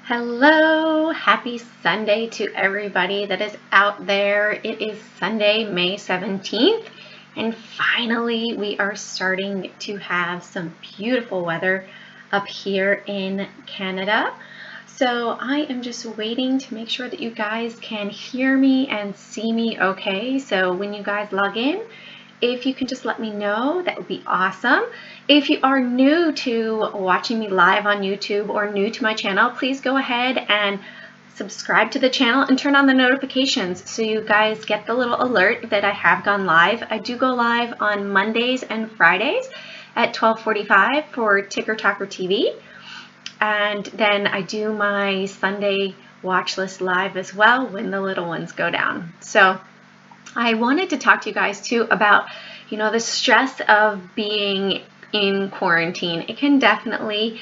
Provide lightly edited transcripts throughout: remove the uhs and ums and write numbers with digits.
Hello, happy Sunday to everybody that is out there. It is Sunday, May 17th, and finally we are starting to have some beautiful weather up here in Canada. So I am just waiting to make sure that you guys can hear me and see me okay. So when you guys log in, if you can just let me know, that would be awesome. If you are new to watching me live on YouTube or new to my channel, please go ahead and subscribe to the channel and turn on the notifications so you guys get the little alert that I have gone live. I do go live on Mondays and Fridays at 12:45 for Ticker Talker TV. And then I do my Sunday Watchlist live as well when the little ones go down. So I wanted to talk to you guys too about, the stress of being in quarantine. It can definitely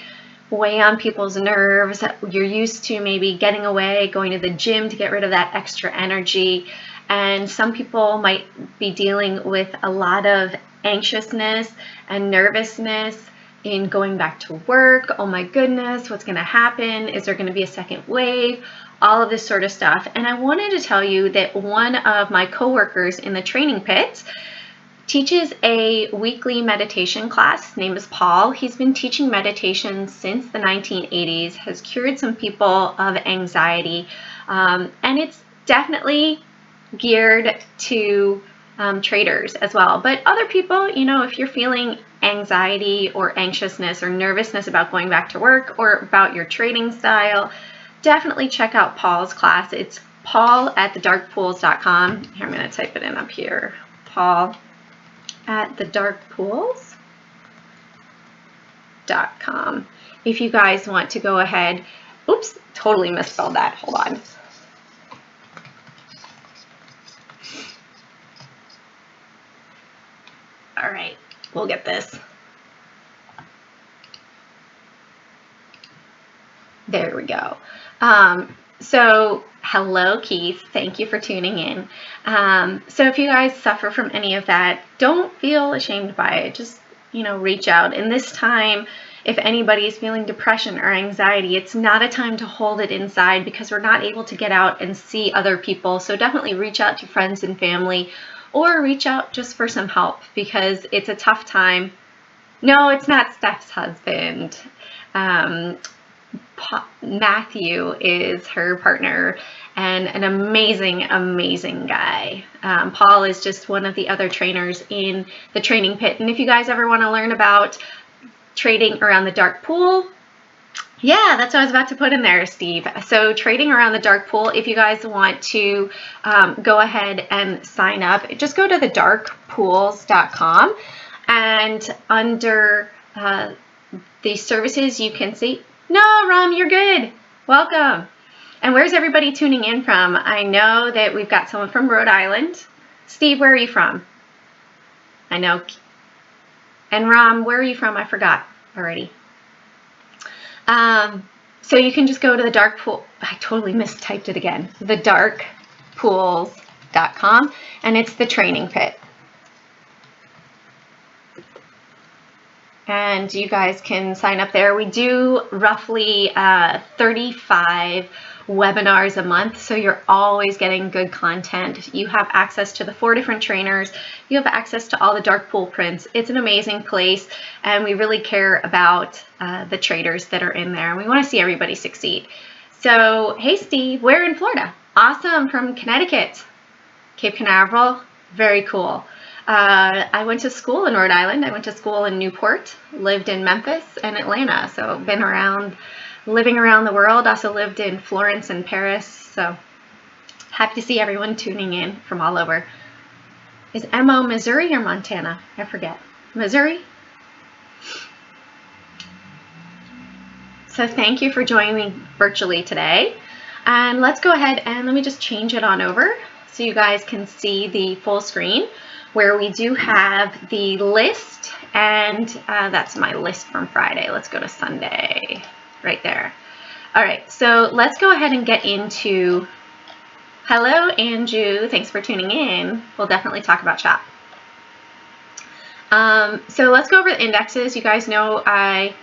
weigh on people's nerves. You're used to maybe getting away, going to the gym to get rid of that extra energy. And some people might be dealing with a lot of anxiousness and nervousness in going back to work. Oh my goodness, what's going to happen? Is there going to be a second wave? All of this sort of stuff. And I wanted to tell you that one of my coworkers in the training pit teaches a weekly meditation class. His name is Paul. He's been teaching meditation since the 1980s, has cured some people of anxiety, and it's definitely geared to traders as well. But other people, if you're feeling anxiety or anxiousness or nervousness about going back to work or about your trading style, definitely check out Paul's class. It's paul@thedarkpools.com. Here, I'm going to type it in up here. paul@thedarkpools.com. If you guys want to go ahead, oops, totally misspelled that. Hold on. All right, we'll get this. There we go. So hello, Keith. Thank you for tuning in. So if you guys suffer from any of that, don't feel ashamed by it. Just, reach out. And this time, if anybody is feeling depression or anxiety, it's not a time to hold it inside because we're not able to get out and see other people. So definitely reach out to friends and family or reach out just for some help because it's a tough time. No, it's not Steph's husband. Matthew is her partner and an amazing, amazing guy. Paul is just one of the other trainers in the training pit. And if you guys ever want to learn about trading around the dark pool, yeah, that's what I was about to put in there, Steve. So trading around the dark pool, if you guys want to go ahead and sign up, just go to thedarkpools.com and under the services you can see. No, Ram, you're good. Welcome. And where's everybody tuning in from? I know that we've got someone from Rhode Island. Steve, where are you from? I know. And Ram, where are you from? I forgot already. So you can just go to the dark pool. I totally mistyped it again. Thedarkpools.com, and it's the training pit. And you guys can sign up there. We do roughly 35 webinars a month, so you're always getting good content. You have access to the 4 different trainers. You have access to all the dark pool prints. It's an amazing place, and we really care about the traders that are in there. We want to see everybody succeed. So, hey Steve, we're in Florida. Awesome, from Connecticut. Cape Canaveral, very cool. I went to school in Rhode Island. I went to school in Newport, lived in Memphis and Atlanta. So been living around the world. Also lived in Florence and Paris. So happy to see everyone tuning in from all over. Is MO Missouri or Montana? I forget. Missouri? So thank you for joining me virtually today. And let's go ahead and let me just change it on over so you guys can see the full screen, where we do have the list, and that's my list from Friday. Let's go to Sunday, right there. All right, so let's go ahead and get into, hello, Andrew, thanks for tuning in. We'll definitely talk about chat. So let's go over the indexes. You guys know I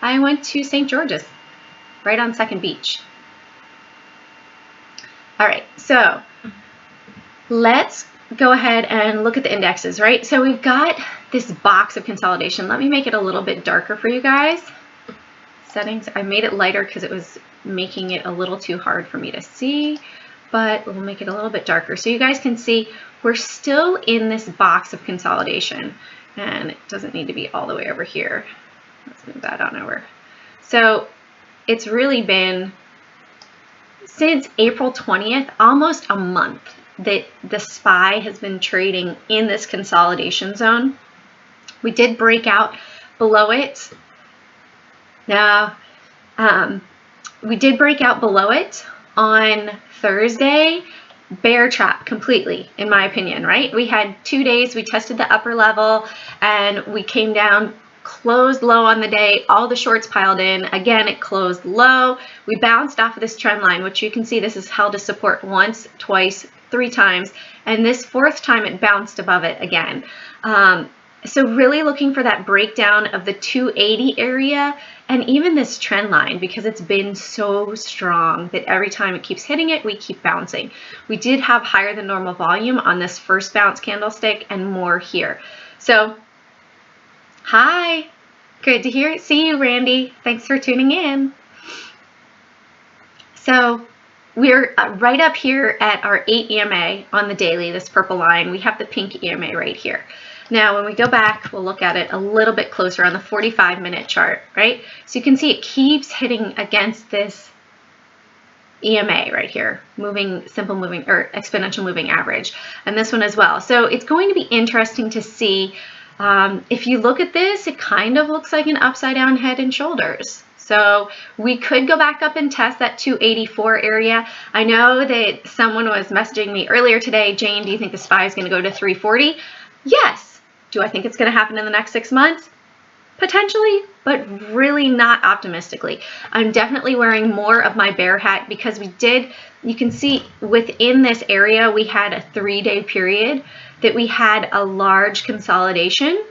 went to St. George's. right on Second Beach. All right, so let's go ahead and look at the indexes, right? So we've got this box of consolidation. Let me make it a little bit darker for you guys. Settings, I made it lighter because it was making it a little too hard for me to see, but we'll make it a little bit darker so you guys can see we're still in this box of consolidation, and it doesn't need to be all the way over here. Let's move that on over. So it's really been since April 20th, almost a month, that the SPY has been trading in this consolidation zone. We did break out below it. Now, we did break out below it on Thursday. Bear trap completely, in my opinion, right? We had 2 days, we tested the upper level, and we came down, closed low on the day, all the shorts piled in. Again, it closed low. We bounced off of this trend line, which you can see this is held to support once, twice, 3 times, and this 4th time it bounced above it again. So really looking for that breakdown of the 280 area and even this trend line, because it's been so strong that every time it keeps hitting it, we keep bouncing. We did have higher than normal volume on this first bounce candlestick and more here. So, hi, good to see you, Randy. Thanks for tuning in. So we're right up here at our 8 EMA on the daily, this purple line. We have the pink EMA right here. Now, when we go back, we'll look at it a little bit closer on the 45-minute chart, right? So you can see it keeps hitting against this EMA right here, simple moving or exponential moving average, and this one as well. So it's going to be interesting to see. If you look at this, it kind of looks like an upside down head and shoulders. So we could go back up and test that 284 area. I know that someone was messaging me earlier today, Jane, do you think the SPY is going to go to 340? Yes. Do I think it's going to happen in the next 6 months? Potentially, but really not optimistically. I'm definitely wearing more of my bear hat because you can see within this area, we had a 3-day period that we had a large consolidation,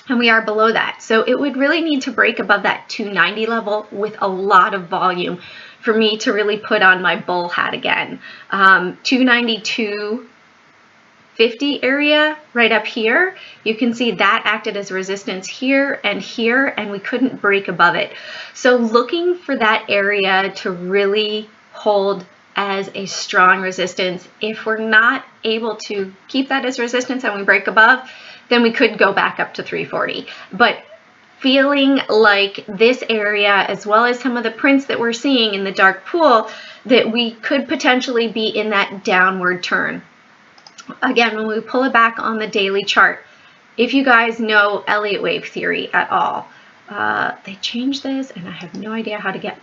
and we are below that. So it would really need to break above that 290 level with a lot of volume for me to really put on my bull hat again. 292.50 area right up here, you can see that acted as resistance here, and we couldn't break above it. So looking for that area to really hold as a strong resistance. If we're not able to keep that as resistance and we break above, then we could go back up to 340. But feeling like this area, as well as some of the prints that we're seeing in the dark pool, that we could potentially be in that downward turn. Again, when we pull it back on the daily chart, if you guys know Elliott wave theory at all, they changed this and I have no idea how to get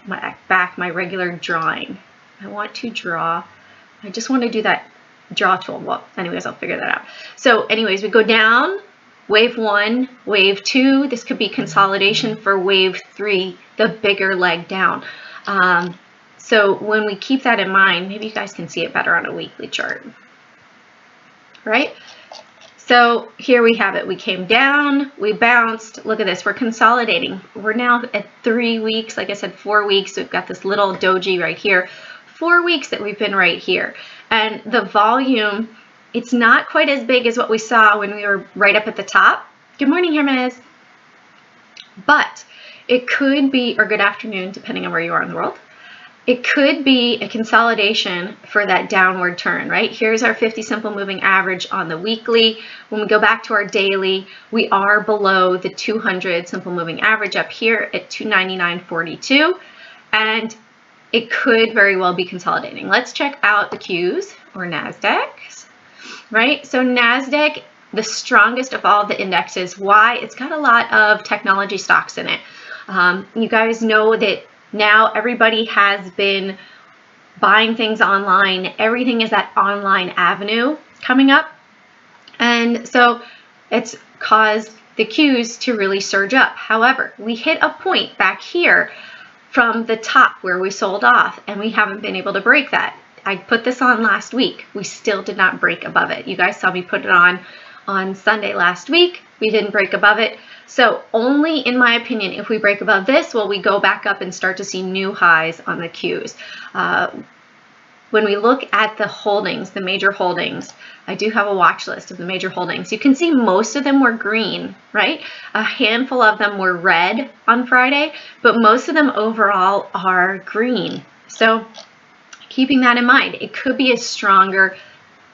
back my regular drawing. I want to draw. I just want to do that draw tool. Well, anyways, I'll figure that out. So anyways, we go down, wave 1, wave 2. This could be consolidation for wave 3, the bigger leg down. So when we keep that in mind, maybe you guys can see it better on a weekly chart. Right? So here we have it. We came down, we bounced. Look at this. We're consolidating. We're now at 3 weeks. Like I said, 4 weeks. We've got this little doji right here. 4 weeks that we've been right here. And the volume, it's not quite as big as what we saw when we were right up at the top. Good morning, Jimenez. But it could be, or good afternoon, depending on where you are in the world. It could be a consolidation for that downward turn, right? Here's our 50 simple moving average on the weekly. When we go back to our daily, we are below the 200 simple moving average up here at 299.42, and it could very well be consolidating. Let's check out the Qs or NASDAQs, right? So NASDAQ, the strongest of all the indexes. Why? It's got a lot of technology stocks in it. You guys know that now everybody has been buying things online. Everything is that online avenue coming up. And so it's caused the Qs to really surge up. However, we hit a point back here from the top where we sold off, and we haven't been able to break that. I put this on last week. We still did not break above it. You guys saw me put it on Sunday last week. We didn't break above it. So only, in my opinion, if we break above this, will we go back up and start to see new highs on the Qs. When we look at the holdings, the major holdings, I do have a watch list of the major holdings. You can see most of them were green, right? A handful of them were red on Friday, but most of them overall are green. So keeping that in mind, it could be a stronger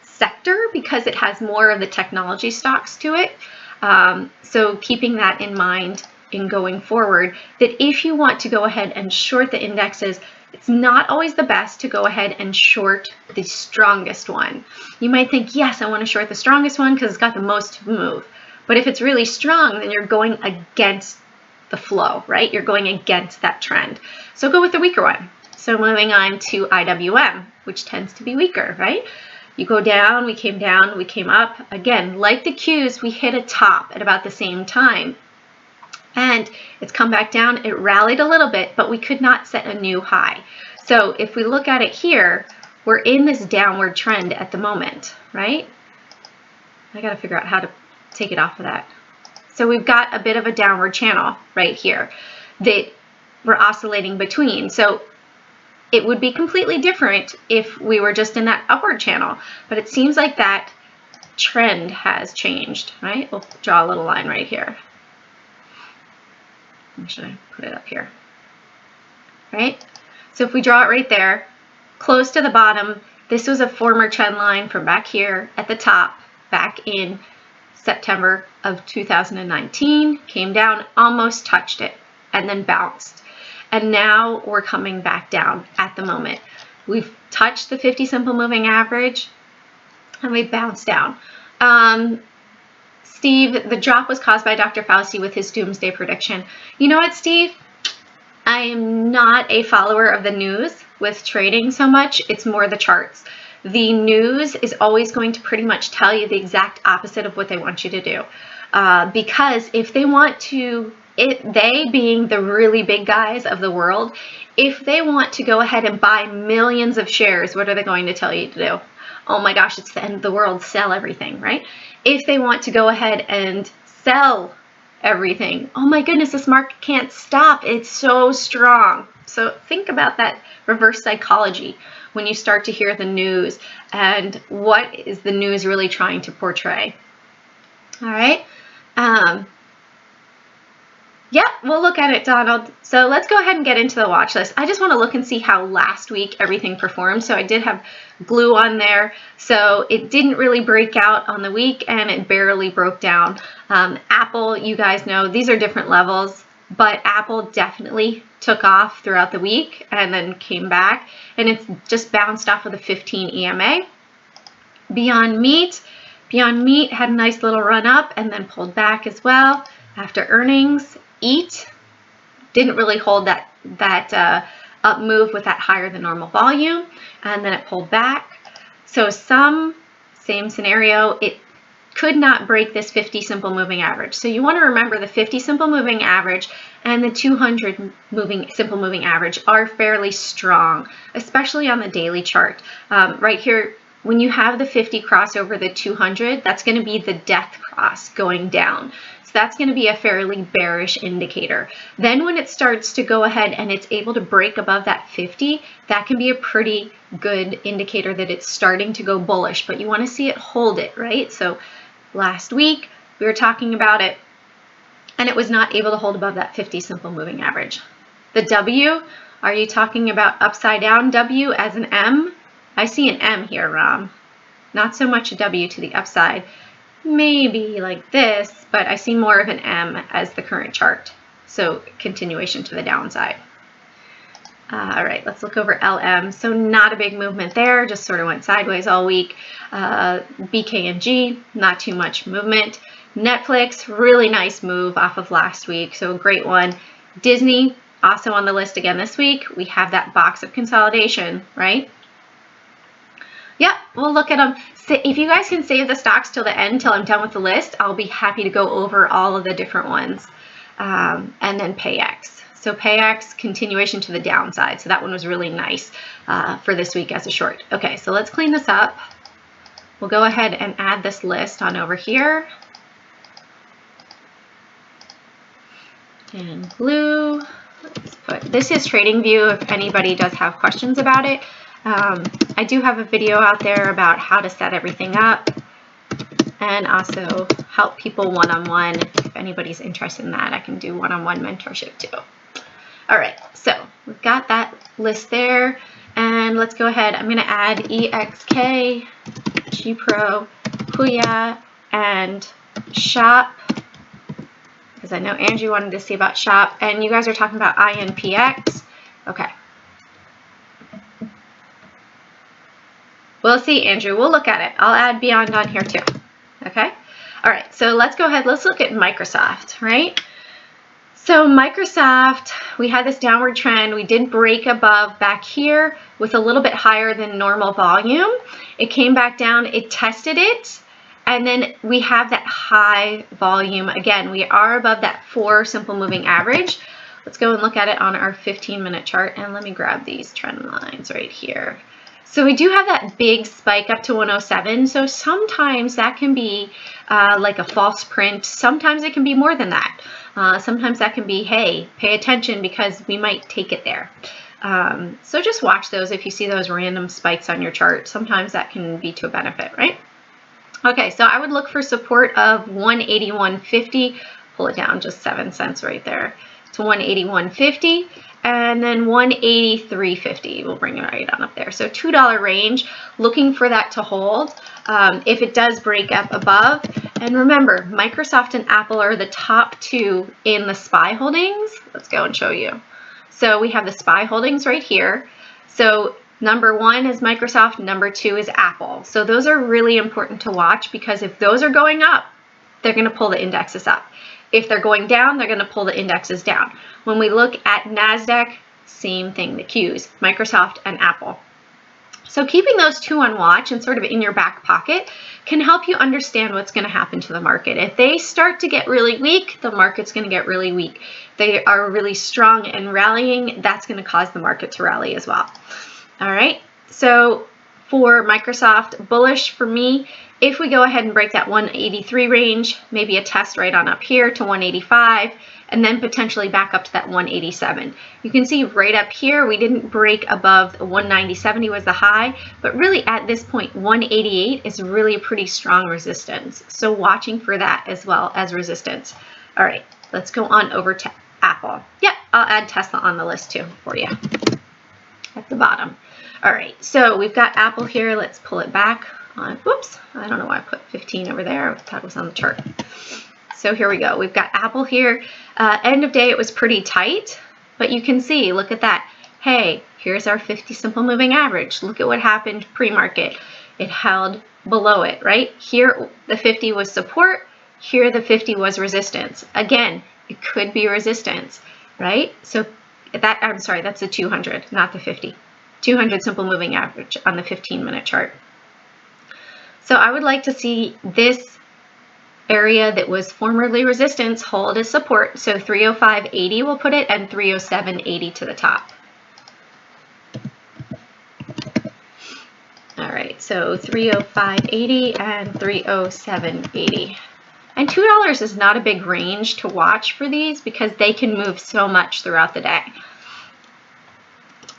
sector because it has more of the technology stocks to it. So keeping that in mind in going forward, that if you want to go ahead and short the indexes, it's not always the best to go ahead and short the strongest one. You might think, yes, I want to short the strongest one because it's got the most move. But if it's really strong, then you're going against the flow, right? You're going against that trend. So go with the weaker one. So moving on to IWM, which tends to be weaker, right? You go down, we came up. Again, like the Qs, we hit a top at about the same time. And it's come back down. It rallied a little bit, but we could not set a new high. So if we look at it here, we're in this downward trend at the moment, right? I got to figure out how to take it off of that. So we've got a bit of a downward channel right here that we're oscillating between. So it would be completely different if we were just in that upward channel, but it seems like that trend has changed, right? We'll draw a little line right here. Should I put it up here? Right? So if we draw it right there, close to the bottom, this was a former trend line from back here at the top, back in September of 2019, came down, almost touched it, and then bounced. And now we're coming back down at the moment. We've touched the 50 simple moving average, and we've bounced down. Steve, the drop was caused by Dr. Fauci with his doomsday prediction. You know what, Steve? I am not a follower of the news with trading so much. It's more the charts. The news is always going to pretty much tell you the exact opposite of what they want you to do. Because if they want to, they being the really big guys of the world, if they want to go ahead and buy millions of shares, what are they going to tell you to do? Oh my gosh, it's the end of the world, sell everything, right? If they want to go ahead and sell everything, oh my goodness, this market can't stop. It's so strong. So think about that reverse psychology when you start to hear the news and what is the news really trying to portray. All right. Yep, we'll look at it, Donald. So let's go ahead and get into the watch list. I just want to look and see how last week everything performed. So I did have glue on there. So it didn't really break out on the week and it barely broke down. Apple, you guys know, these are different levels, but Apple definitely took off throughout the week and then came back. And it's just bounced off of the 15 EMA. Beyond Meat had a nice little run up and then pulled back as well after earnings. Eat didn't really hold that up move with that higher than normal volume, and then it pulled back. So same scenario, it could not break this 50 simple moving average. So you want to remember the 50 simple moving average and the 200 simple moving average are fairly strong, especially on the daily chart. Right here, when you have the 50 cross over the 200, that's going to be the death cross going down. So that's going to be a fairly bearish indicator. Then when it starts to go ahead and it's able to break above that 50, that can be a pretty good indicator that it's starting to go bullish, but you want to see it hold it, right? So last week we were talking about it and it was not able to hold above that 50 simple moving average. The W, are you talking about upside down W as an M? I see an M here, Ram. Not so much a W to the upside. Maybe like this, but I see more of an M as the current chart. So continuation to the downside. All right, let's look over LM. So not a big movement there, just sort of went sideways all week. BKNG, not too much movement. Netflix, really nice move off of last week, so a great one. Disney, also on the list again this week. We have that box of consolidation, right? Yep, we'll look at them. So if you guys can save the stocks till the end, till I'm done with the list, I'll be happy to go over all of the different ones. And then PayX. So PayX, continuation to the downside. So that one was really nice for this week as a short. Okay, so let's clean this up. We'll go ahead and add this list on over here. and blue. This is TradingView if anybody does have questions about it. I do have a video out there about how to set everything up and also help people one-on-one. If anybody's interested in that, I can do one-on-one mentorship too. All right, so we've got that list there, and let's go ahead. I'm going to add EXK, GPro, Puya, and Shop, because I know Angie wanted to see about Shop, and you guys are talking about INPX. Okay. We'll see, Andrew. We'll look at it. I'll add Beyond on here too. Okay. All right. So let's go ahead. Let's look at Microsoft, right? So Microsoft, we had this downward trend. We did break above back here with a little bit higher than normal volume. It came back down. It tested it. And then we have that high volume. Again, we are above that 4 simple moving average. Let's go and look at it on our 15-minute chart. And let me grab these trend lines right here. So we do have that big spike up to 107. So sometimes that can be like a false print. Sometimes it can be more than that. Sometimes that can be, hey, pay attention because we might take it there. So just watch those if you see those random spikes on your chart. Sometimes that can be to a benefit, right? Okay, so I would look for support of 181.50. Pull it down just 7 cents right there to 181.50. And then 183.50, we'll bring it right on up there. So $2 range, looking for that to hold. If it does break up above, and remember, Microsoft and Apple are the top 2 in the SPY holdings. Let's go and show you. So we have the SPY holdings right here. So number 1 is Microsoft, number 2 is Apple. So those are really important to watch because if those are going up, they're going to pull the indexes up. If they're going down, they're going to pull the indexes down. When we look at NASDAQ, same thing, the Qs, Microsoft and Apple. So keeping those 2 on watch and sort of in your back pocket can help you understand what's going to happen to the market. If they start to get really weak, the market's going to get really weak. If they are really strong and rallying, that's going to cause the market to rally as well. All right, so for Microsoft, bullish for me. If we go ahead and break that 183 range, maybe a test right on up here to 185, and then potentially back up to that 187. You can see right up here, we didn't break above 190.70 was the high, but really at this point, 188 is really a pretty strong resistance. So watching for that as well as resistance. All right, let's go on over to Apple. Yep, I'll add Tesla on the list too for you at the bottom. All right, so we've got Apple here. Let's pull it back. Whoops, I don't know why I put 15 over there. I thought it was on the chart. So here we go. We've got Apple here. End of day, it was pretty tight, but you can see, look at that. Hey, here's our 50 simple moving average. Look at what happened pre-market. It held below it, right? Here, the 50 was support. Here, the 50 was resistance. Again, it could be resistance, right? So that, I'm sorry, that's the 200, not the 50. 200 simple moving average on the 15-minute chart. So I would like to see this area that was formerly resistance hold as support. So 305.80 we'll put it, and 307.80 to the top. All right, so 305.80 and 307.80. And $2 is not a big range to watch for these because they can move so much throughout the day.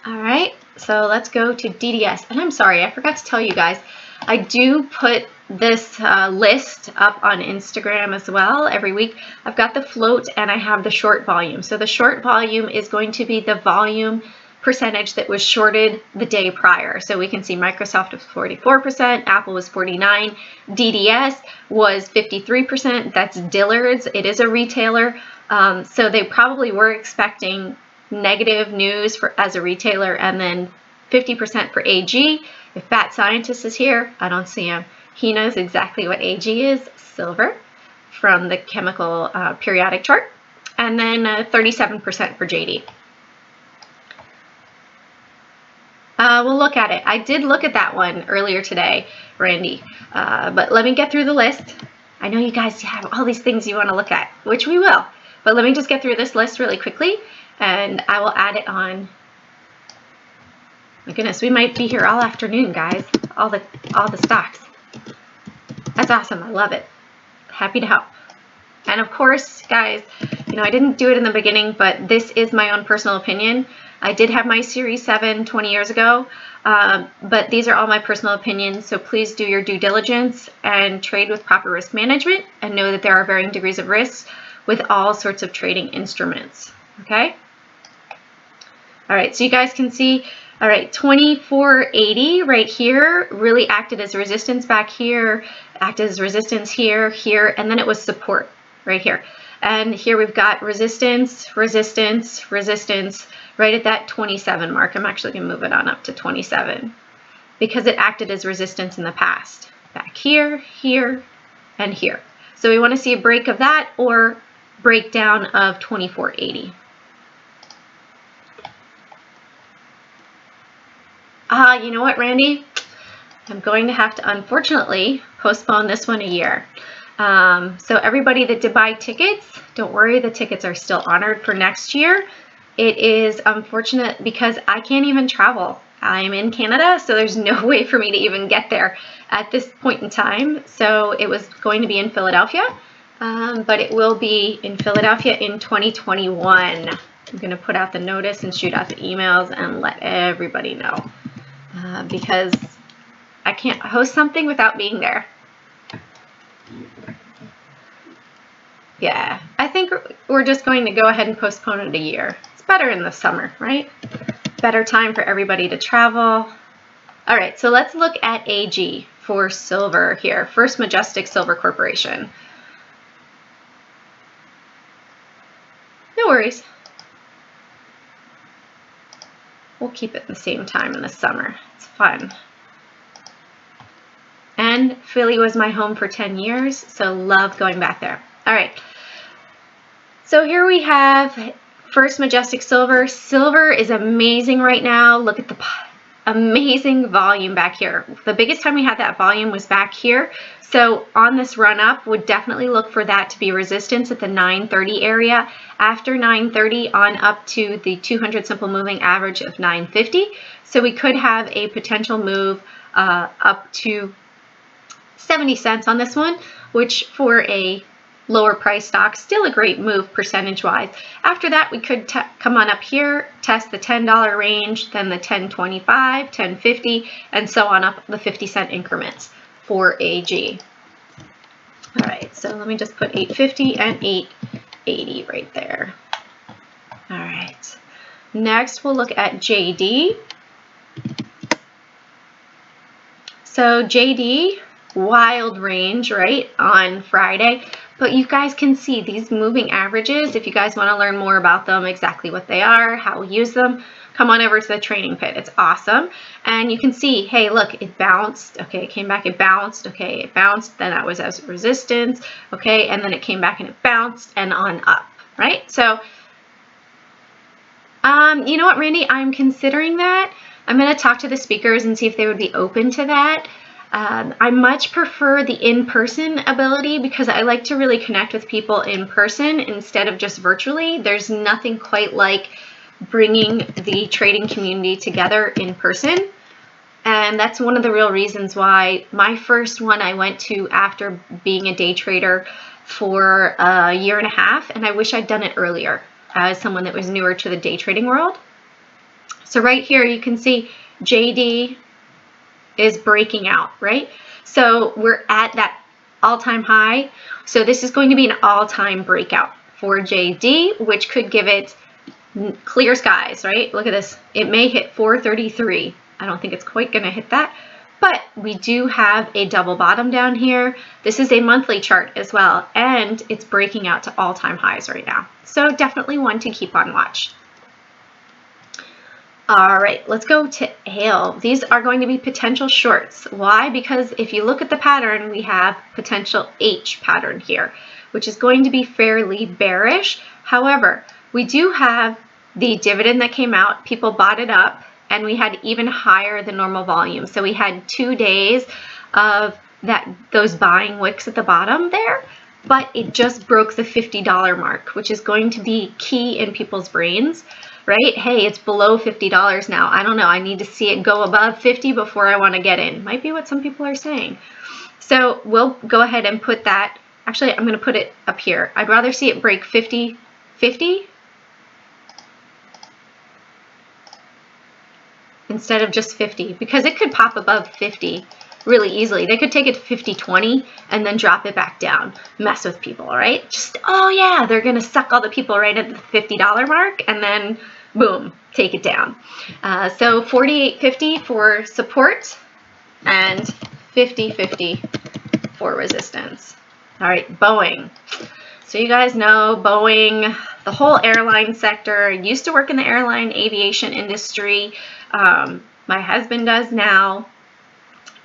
All right, so let's go to DDS. And I'm sorry, I forgot to tell you guys, I do put this list up on Instagram as well every week. I've got the float and I have the short volume. So the short volume is going to be the volume percentage that was shorted the day prior. So we can see Microsoft was 44%, Apple was 49%, DDS was 53%. That's Dillard's. It is a retailer. So they probably were expecting negative news as a retailer, and then 50% for AG. If Fat Scientist is here, I don't see him. He knows exactly what AG is, silver, from the chemical periodic chart, and then 37% for JD. We'll look at it. I did look at that one earlier today, Randy, but let me get through the list. I know you guys have all these things you want to look at, which we will, but let me just get through this list really quickly, and I will add it on. My goodness, we might be here all afternoon, guys. All the stocks. That's awesome. I love it. Happy to help. And of course, guys, know, I didn't do it in the beginning, but this is my own personal opinion. I did have my Series 7 20 years ago, but these are all my personal opinions, so please do your due diligence and trade with proper risk management, and know that there are varying degrees of risk with all sorts of trading instruments, okay? All right, so you guys can see, all right, 2480 right here really acted as resistance back here, acted as resistance here, here, and then it was support right here. And here we've got resistance, resistance, resistance, right at that 27 mark. I'm actually going to move it on up to 27 because it acted as resistance in the past. Back here, here, and here. So we want to see a break of that or breakdown of 2480. You know what, Randy? I'm going to have to, unfortunately, postpone this one a year. So everybody that did buy tickets, don't worry, the tickets are still honored for next year. It is unfortunate because I can't even travel. I'm in Canada, so there's no way for me to even get there at this point in time. So it was going to be in Philadelphia, but it will be in Philadelphia in 2021. I'm going to put out the notice and shoot out the emails and let everybody know because I can't host something without being there. Yeah, I think we're just going to go ahead and postpone it a year. It's better in the summer, right? Better time for everybody to travel. All right, so let's look at AG for silver here. First Majestic Silver Corporation. No worries. We'll keep it the same time in the summer. It's fun. And Philly was my home for 10 years, so love going back there. All right, so here we have First Majestic Silver. Silver is amazing right now. Look at the amazing volume back here. The biggest time we had that volume was back here. So on this run up, would definitely look for that to be resistance at the 930 area. After 930 on up to the 200 simple moving average of 950. So we could have a potential move up to 70 cents on this one, which for a lower price stock, still a great move percentage wise. After that, we could come on up here, test the $10 range, then the 1025, 1050, and so on up the 50-cent increments for AG. All right, so let me just put 850 and 880 right there. All right, next we'll look at JD. So JD, wild range, right, on Friday. But you guys can see these moving averages. If you guys want to learn more about them, exactly what they are, how we use them, come on over to the training pit. It's awesome. And you can see, hey, look, it bounced. Okay, it came back, it bounced. Okay, it bounced. Then that was as resistance. Okay, and then it came back and it bounced and on up, right? So, you know what, Randy? I'm considering that. I'm going to talk to the speakers and see if they would be open to that. I much prefer the in-person ability because I like to really connect with people in person instead of just virtually. There's nothing quite like bringing the trading community together in person. And that's one of the real reasons why my first one I went to after being a day trader for a year and a half, and I wish I'd done it earlier as someone that was newer to the day trading world. So right here you can see JD is breaking out, right? So we're at that all-time high. So this is going to be an all-time breakout for JD, which could give it clear skies, right? Look at this. It may hit 433. I don't think it's quite going to hit that, but we do have a double bottom down here. This is a monthly chart as well, and it's breaking out to all-time highs right now. So definitely one to keep on watch. All right, let's go to AIL. These are going to be potential shorts. Why? Because if you look at the pattern, we have potential H pattern here, which is going to be fairly bearish. However, we do have the dividend that came out. People bought it up, and we had even higher than normal volume. So we had 2 days of those buying wicks at the bottom there, but it just broke the $50 mark, which is going to be key in people's brains. Right? Hey, it's below $50 now. I don't know. I need to see it go above 50 before I want to get in. Might be what some people are saying. So we'll go ahead and put that. Actually, I'm going to put it up here. I'd rather see it break 50 50 instead of just 50, because it could pop above 50 really easily. They could take it to 50-20 and then drop it back down, mess with people, right? Just, oh yeah, they're gonna suck all the people right at the $50 mark and then boom, take it down. So 48.50 for support and 50.50 for resistance. All right, Boeing. So you guys know Boeing, the whole airline sector. I used to work in the airline aviation industry. My husband does now.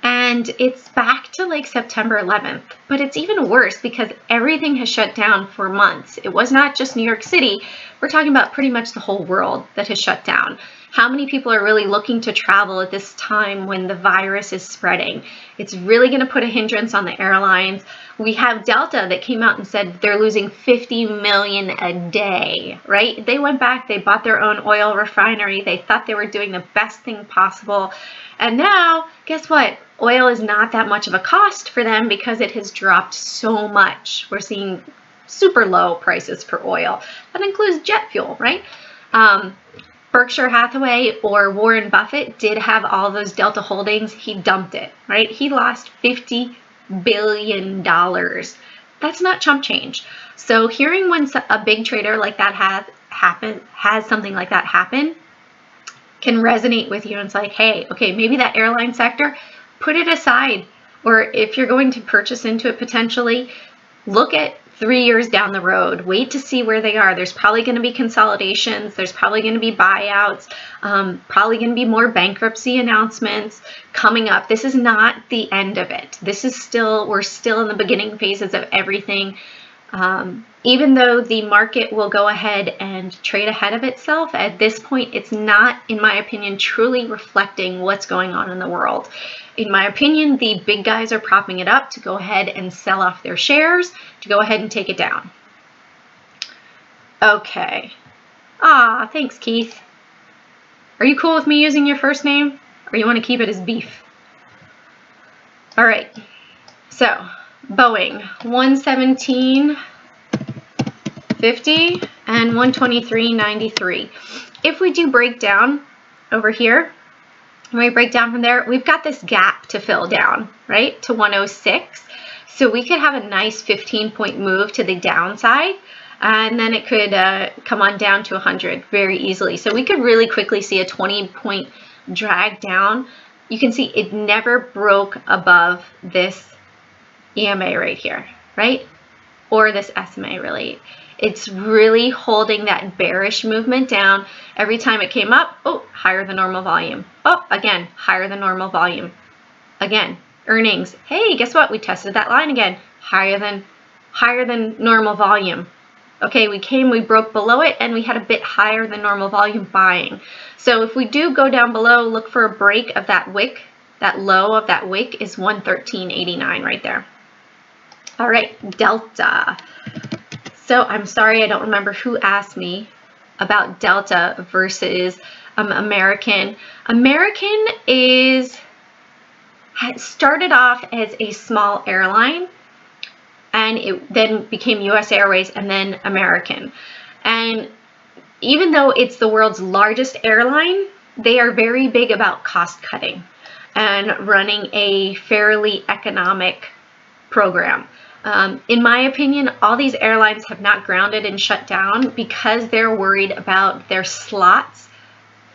And it's back to like September 11th, but it's even worse because everything has shut down for months. It was not just New York City. We're talking about pretty much the whole world that has shut down. How many people are really looking to travel at this time when the virus is spreading? It's really going to put a hindrance on the airlines. We have Delta that came out and said they're losing 50 million a day, right? They went back, they bought their own oil refinery. They thought they were doing the best thing possible. And now, guess what? Oil is not that much of a cost for them because it has dropped so much. We're seeing super low prices for oil. That includes jet fuel, right? Berkshire Hathaway or Warren Buffett did have all those Delta holdings. He dumped it, right? He lost $50 billion. That's not chump change. So hearing when a big trader like that has something like that happen can resonate with you. And it's like, hey, okay, maybe that airline sector, put it aside. Or if you're going to purchase into it potentially, look at 3 years down the road. Wait to see where they are. There's probably going to be consolidations. There's probably going to be buyouts. Probably going to be more bankruptcy announcements coming up. This is not the end of it. We're still in the beginning phases of everything. Even though the market will go ahead and trade ahead of itself, at this point, it's not, in my opinion, truly reflecting what's going on in the world. In my opinion, the big guys are propping it up to go ahead and sell off their shares, to go ahead and take it down. Okay. Thanks, Keith. Are you cool with me using your first name, or you want to keep it as Beef? All right. So, Boeing, 117.50 and 123.93. If we do break down over here, when we break down from there, we've got this gap to fill down, right, to 106. So we could have a nice 15-point move to the downside, and then it could come on down to 100 very easily. So we could really quickly see a 20-point drag down. You can see it never broke above this EMA right here, right? Or this SMA really. It's really holding that bearish movement down. Every time it came up, higher than normal volume. Again, higher than normal volume. Again, earnings. Hey, guess what? We tested that line again. Higher than normal volume. Okay, we broke below it and we had a bit higher than normal volume buying. So if we do go down below, look for a break of that wick. That low of that wick is 113.89 right there. All right, Delta. So I'm sorry, I don't remember who asked me about Delta versus American. American started off as a small airline, and it then became US Airways and then American. And even though it's the world's largest airline, they are very big about cost cutting and running a fairly economic program. In my opinion, all these airlines have not grounded and shut down because they're worried about their slots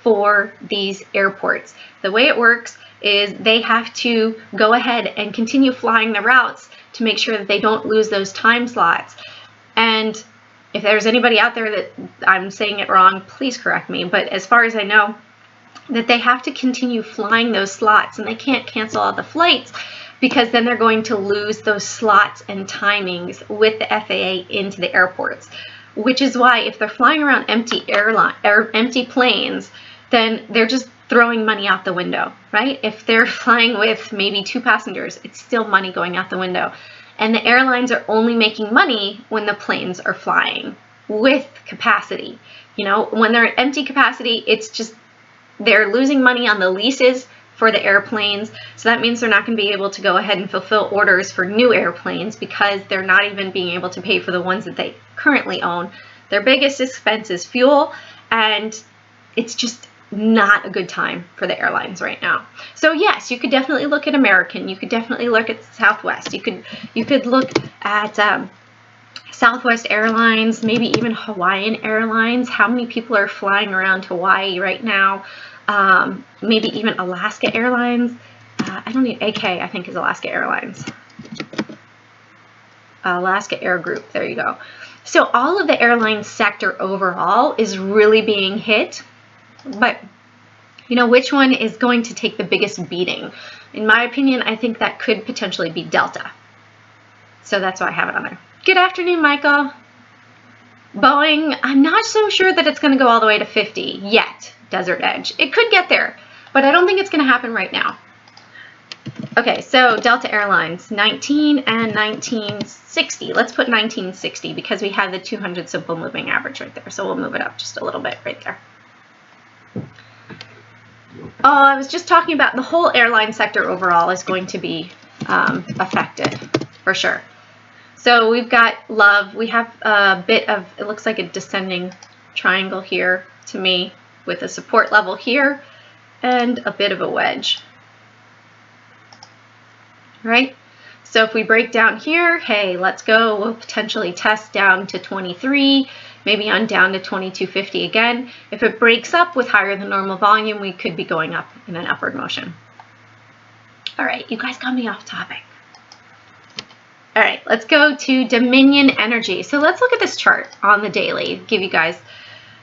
for these airports. The way it works is they have to go ahead and continue flying the routes to make sure that they don't lose those time slots. And if there's anybody out there that I'm saying it wrong, please correct me. But as far as I know, that they have to continue flying those slots and they can't cancel all the flights, because then they're going to lose those slots and timings with the FAA into the airports. Which is why if they're flying around empty planes, then they're just throwing money out the window, right? If they're flying with maybe 2 passengers, it's still money going out the window. And the airlines are only making money when the planes are flying with capacity. You know, when they're at empty capacity, it's just they're losing money on the leases for the airplanes. So that means they're not going to be able to go ahead and fulfill orders for new airplanes because they're not even being able to pay for the ones that they currently own Their biggest expense is fuel, and it's just not a good time for the airlines right now. So yes, you could definitely look at American. You could definitely look at Southwest. You could look at Southwest Airlines, maybe even Hawaiian Airlines. How many people are flying around Hawaii right now? Maybe even Alaska Airlines. I don't need AK, I think is Alaska Airlines. Alaska Air Group, there you go. So all of the airline sector overall is really being hit, but you know, which one is going to take the biggest beating? In my opinion, I think that could potentially be Delta. So that's why I have it on there. Good afternoon, Michael. Boeing, I'm not so sure that it's going to go all the way to 50 yet, Desert Edge. It could get there, but I don't think it's going to happen right now. Okay, so Delta Airlines, 19 and 1960. Let's put 1960 because we have the 200 simple moving average right there. So we'll move it up just a little bit right there. Oh, I was just talking about the whole airline sector overall is going to be affected for sure. So we've got Love. We have a bit of, it looks like a descending triangle here to me with a support level here and a bit of a wedge. Right? So if we break down here, hey, let's go. We'll potentially test down to 23, maybe on down to 2250 again. If it breaks up with higher than normal volume, we could be going up in an upward motion. All right, you guys got me off topic. All right, let's go to Dominion Energy. So let's look at this chart on the daily, give you guys.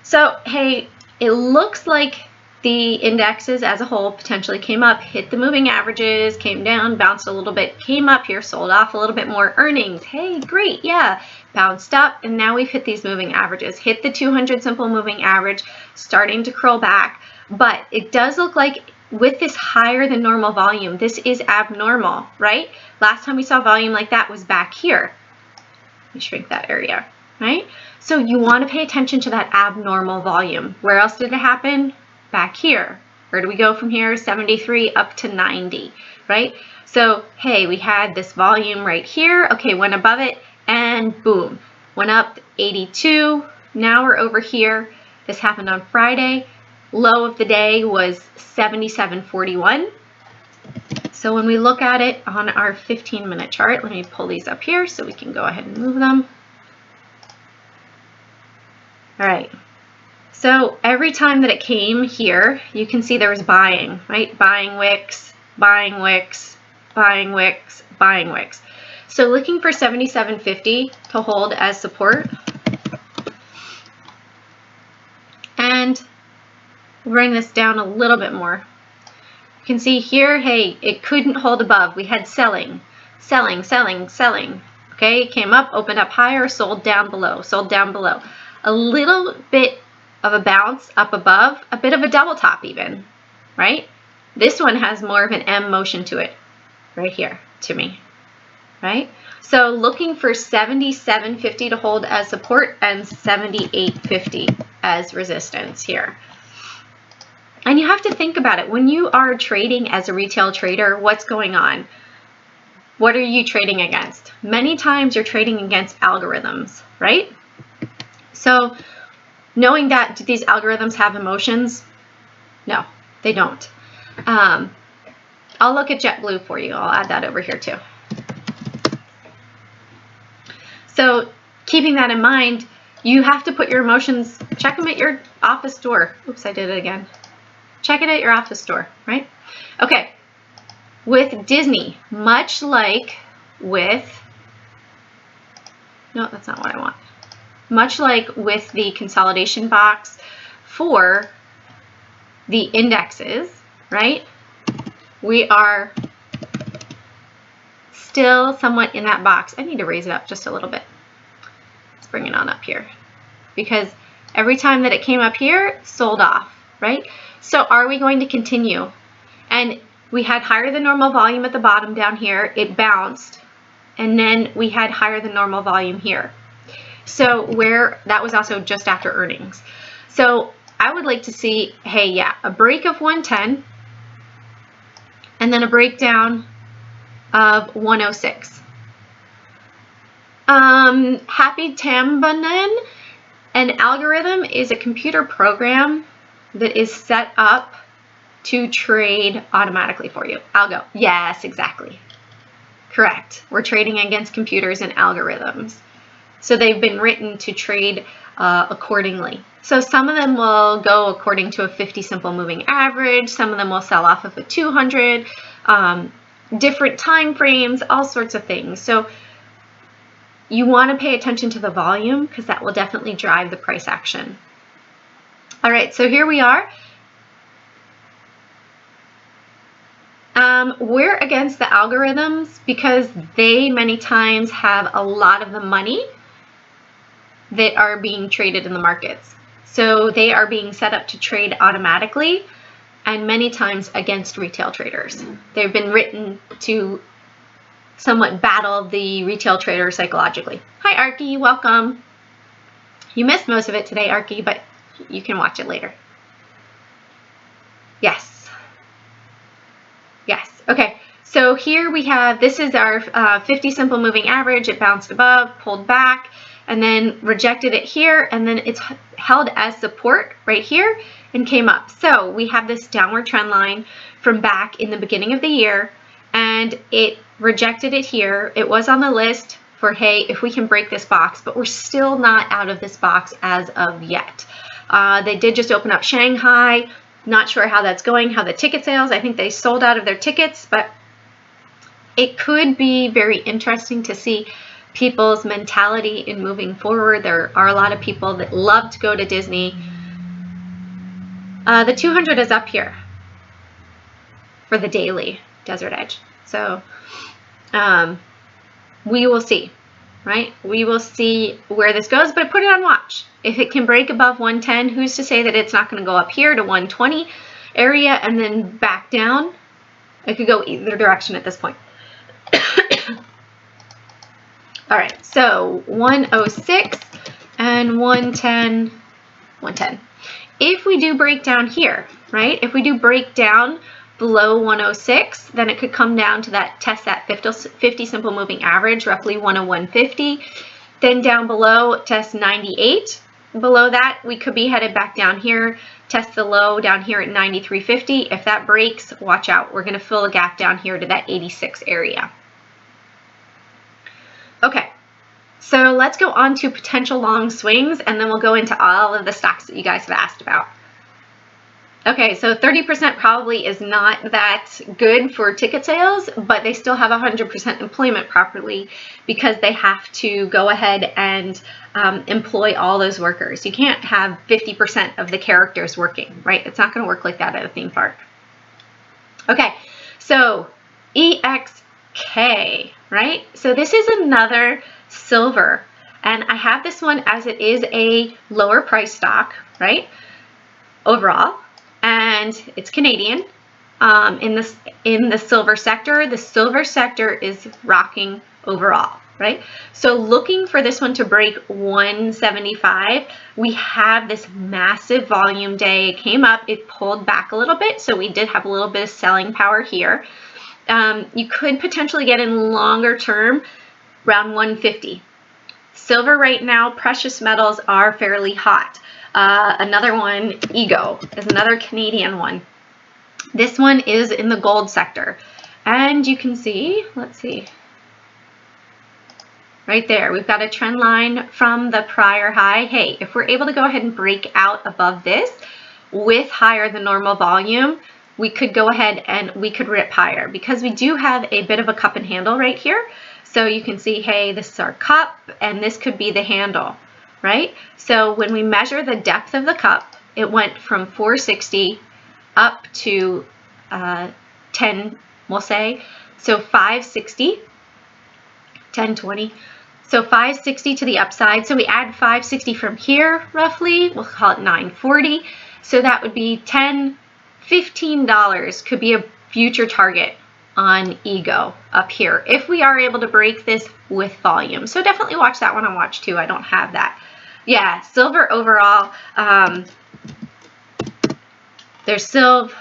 So, hey, it looks like the indexes as a whole potentially came up, hit the moving averages, came down, bounced a little bit, came up here, sold off a little bit more earnings. Hey, great, yeah, bounced up, and now we've hit these moving averages, hit the 200 simple moving average, starting to curl back, but it does look like with this higher than normal volume, this is abnormal, right? Last time we saw volume like that was back here. Let me shrink that area, right? So you want to pay attention to that abnormal volume. Where else did it happen? Back here. Where do we go from here? 73 up to 90, right? So, hey, we had this volume right here. Okay, went above it and boom, went up 82. Now we're over here. This happened on Friday. Low of the day was 77.41. So when we look at it on our 15-minute chart, let me pull these up here so we can go ahead and move them. All right. So every time that it came here, you can see there was buying, right? Buying wicks, buying wicks, buying wicks, buying wicks. So looking for 77.50 to hold as support. And we'll bring this down a little bit more. You can see here, hey, it couldn't hold above. We had selling, selling, selling, selling. Okay, it came up, opened up higher, sold down below, sold down below. A little bit of a bounce up above, a bit of a double top even, right? This one has more of an M motion to it right here to me, right? So looking for 77.50 to hold as support and 78.50 as resistance here. And you have to think about it. When you are trading as a retail trader, what's going on? What are you trading against? Many times you're trading against algorithms, right? So knowing that, do these algorithms have emotions? No, they don't. I'll look at JetBlue for you. I'll add that over here too. So keeping that in mind, you have to put your emotions, check them at your office door. Oops, I did it again. Check it at your office door, right? Okay, with Disney, much like with, no, that's not what I want. Much like with the consolidation box for the indexes, right? We are still somewhat in that box. I need to raise it up just a little bit. Let's bring it on up here. Because every time that it came up here, sold off, right? So are we going to continue? And we had higher than normal volume at the bottom down here. It bounced. And then we had higher than normal volume here. So where that was also just after earnings. So I would like to see, hey, yeah, a break of 110 and then a breakdown of 106. Happy Tambanen. An algorithm is a computer program that is set up to trade automatically for you. Algo. Yes, exactly. Correct. We're trading against computers and algorithms. So they've been written to trade accordingly. So some of them will go according to a 50 simple moving average. Some of them will sell off of a 200, different time frames, all sorts of things. So you want to pay attention to the volume because that will definitely drive the price action. All right, so here we are. We're against the algorithms because they many times have a lot of the money that are being traded in the markets. So they are being set up to trade automatically and many times against retail traders. They've been written to somewhat battle the retail trader psychologically. Hi, Arky, welcome. You missed most of it today, Arky, but you can watch it later. Yes. Yes. Okay. So here we have, this is our 50 simple moving average. It bounced above, pulled back, and then rejected it here, and then it's held as support right here and came up. So we have this downward trend line from back in the beginning of the year, and it rejected it here. It was on the list for, hey, if we can break this box, but we're still not out of this box as of yet. They did just open up Shanghai. Not sure how that's going, how the ticket sales. I think they sold out of their tickets, but it could be very interesting to see people's mentality in moving forward. There are a lot of people that love to go to Disney. The 200 is up here for the daily Desert Edge. So we will see, right? We will see where this goes, but I put it on watch. If it can break above 110, who's to say that it's not going to go up here to 120 area and then back down? It could go either direction at this point. All right, so 106 and 110, 110. If we do break down here, right? If we do break down below 106, then it could come down to that test that 50 simple moving average, roughly 101.50. Then down below, test 98. Below that, we could be headed back down here, test the low down here at 93.50. If that breaks, watch out. We're going to fill a gap down here to that 86 area. Okay, so let's go on to potential long swings, and then we'll go into all of the stocks that you guys have asked about. Okay, so 30% probably is not that good for ticket sales, but they still have 100% employment properly because they have to go ahead and employ all those workers. You can't have 50% of the characters working, right? It's not going to work like that at a theme park. Okay, so EXK, right? So this is another silver, and I have this one as it is a lower price stock, right? Overall. And it's Canadian in the silver sector. The silver sector is rocking overall, right? So looking for this one to break 175, we have this massive volume day. It came up, it pulled back a little bit, so we did have a little bit of selling power here. You could potentially get in longer term around 150. Silver right now, precious metals are fairly hot. Another one, Ego, is another Canadian one. This one is in the gold sector. And you can see, let's see, right there, we've got a trend line from the prior high. Hey, if we're able to go ahead and break out above this with higher than normal volume, we could go ahead and we could rip higher because we do have a bit of a cup and handle right here. So you can see, hey, this is our cup and this could be the handle. Right? So when we measure the depth of the cup, it went from 460 up to 10, we'll say. So 560, 1020. So 560 to the upside. So we add 560 from here, roughly. We'll call it 940. So that would be $10, $15 could be a future target on Ego up here if we are able to break this with volume. So definitely watch that one on watch too. I don't have that. Yeah, silver overall, there's silver,